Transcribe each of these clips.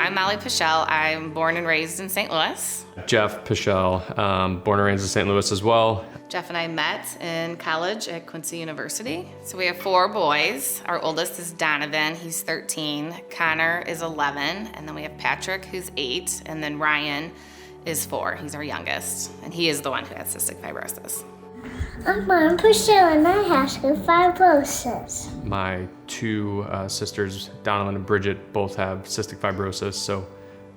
I'm Molly Pichelle. I'm born and raised in St. Louis. Jeff Pichelle, born and raised in St. Louis as well. Jeff and I met in college at Quincy University. So we have 4 boys. Our oldest is Donovan, he's 13. Connor is 11. And then we have Patrick, who's 8. And then Ryan is 4. He's our youngest. And he is the one who has cystic fibrosis. I'm Mom Priscilla and I have fibrosis. My 2 sisters, Donovan and Bridget, both have cystic fibrosis. So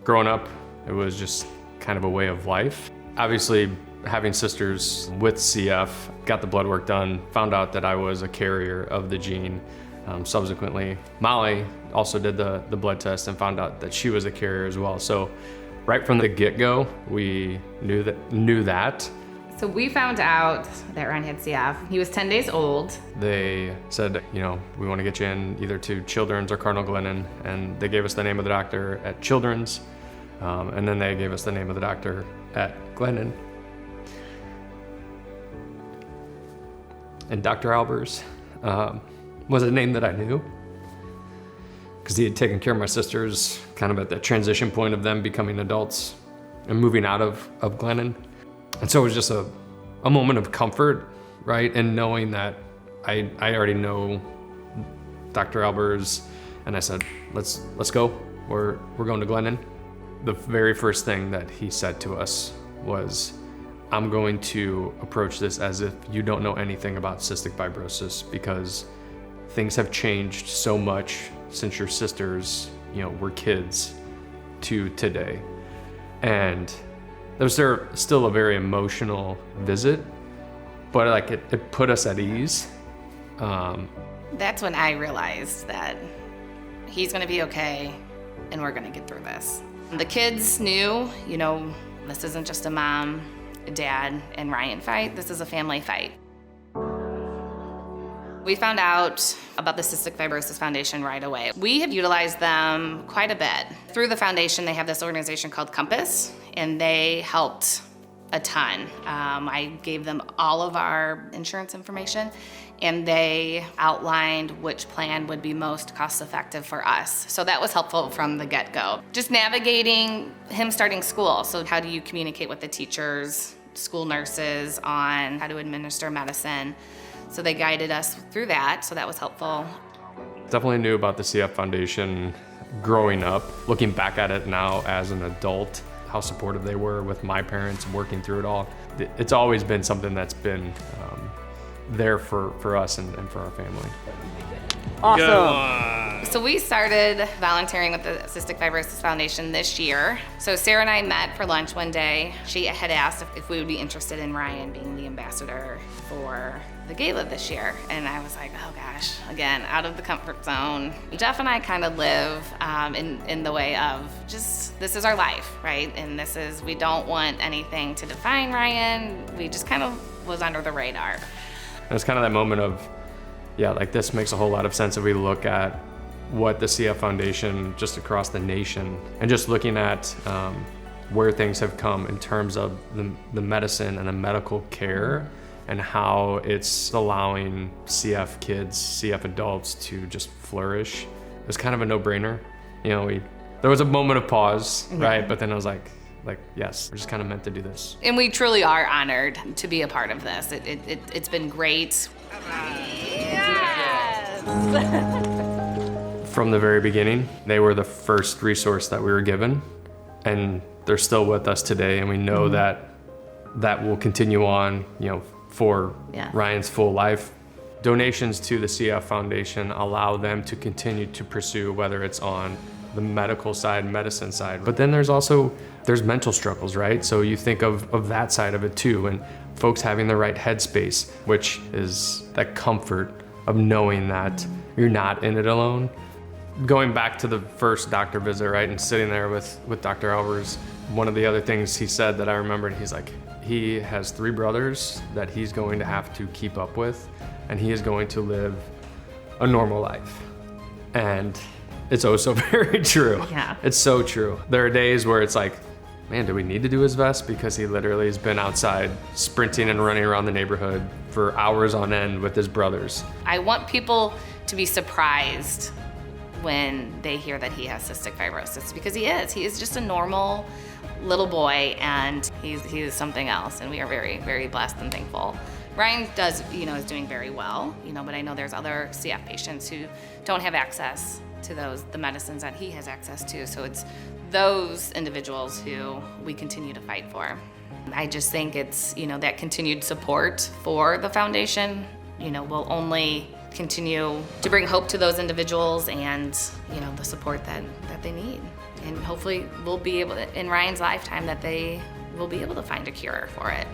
growing up, it was just kind of a way of life. Obviously, having sisters with CF, got the blood work done, found out that I was a carrier of the gene. Subsequently, Molly also did the blood test and found out that she was a carrier as well. So right from the get-go, we knew that. So we found out that Ryan had CF. He was 10 days old. They said, we want to get you in either to Children's or Cardinal Glennon, and they gave us the name of the doctor at Children's, and then they gave us the name of the doctor at Glennon. And Dr. Albers was a name that I knew because he had taken care of my sisters kind of at the transition point of them becoming adults and moving out of Glennon. And so it was just a moment of comfort, right? And knowing that I already know Dr. Albers, and I said, let's go. We're going to Glennon. The very first thing that he said to us was, I'm going to approach this as if you don't know anything about cystic fibrosis because things have changed so much since your sisters, were kids to today. And there was still a very emotional visit, but it put us at ease. That's when I realized that he's gonna be okay and we're gonna get through this. The kids knew, this isn't just a mom, dad, and Ryan fight, this is a family fight. We found out about the Cystic Fibrosis Foundation right away. We have utilized them quite a bit. Through the foundation, they have this organization called Compass, and they helped a ton. I gave them all of our insurance information, and they outlined which plan would be most cost-effective for us. So that was helpful from the get-go. Just navigating him starting school. So how do you communicate with the teachers, school nurses on how to administer medicine? So they guided us through that, so that was helpful. Definitely knew about the CF Foundation growing up. Looking back at it now as an adult, how supportive they were with my parents working through it all. It's always been something that's been there for us and for our family. Awesome. So we started volunteering with the Cystic Fibrosis Foundation this year. So Sarah and I met for lunch one day. She had asked if we would be interested in Ryan being the ambassador for the Gala this year. And I was like, oh gosh, again, out of the comfort zone. Jeff and I kind of live in the way of just, this is our life, right? And we don't want anything to define Ryan. We just kind of was under the radar. It was kind of that moment of, this makes a whole lot of sense if we look at what the CF Foundation just across the nation and just looking at where things have come in terms of the medicine and the medical care and how it's allowing CF kids, CF adults to just flourish. It was kind of a no-brainer. There was a moment of pause, right? But then I was like, yes, we're just kind of meant to do this. And we truly are honored to be a part of this. It's been great. From the very beginning, they were the first resource that we were given, and they're still with us today, and we know that will continue on, for Ryan's full life. Donations to the CF Foundation allow them to continue to pursue, whether it's on the medical side, medicine side, but then there's mental struggles, right? So you think of that side of it too, and folks having the right headspace, which is that comfort of knowing that you're not in it alone. Going back to the first doctor visit, right, and sitting there with Dr. Albers, one of the other things he said that I remembered, he's like, he has 3 brothers that he's going to have to keep up with, and he is going to live a normal life. And it's oh so very true. Yeah. It's so true. There are days where it's like, man, do we need to do his vest? Because he literally has been outside sprinting and running around the neighborhood for hours on end with his brothers. I want people to be surprised when they hear that he has cystic fibrosis, because he is just a normal little boy, and he is something else, and we are very, very blessed and thankful. Ryan does, is doing very well, but I know there's other CF patients who don't have access to the medicines that he has access to. So it's those individuals who we continue to fight for. I just think it's, that continued support for the foundation, will only continue to bring hope to those individuals and, the support that they need. And hopefully we'll be able to, in Ryan's lifetime, that they will be able to find a cure for it.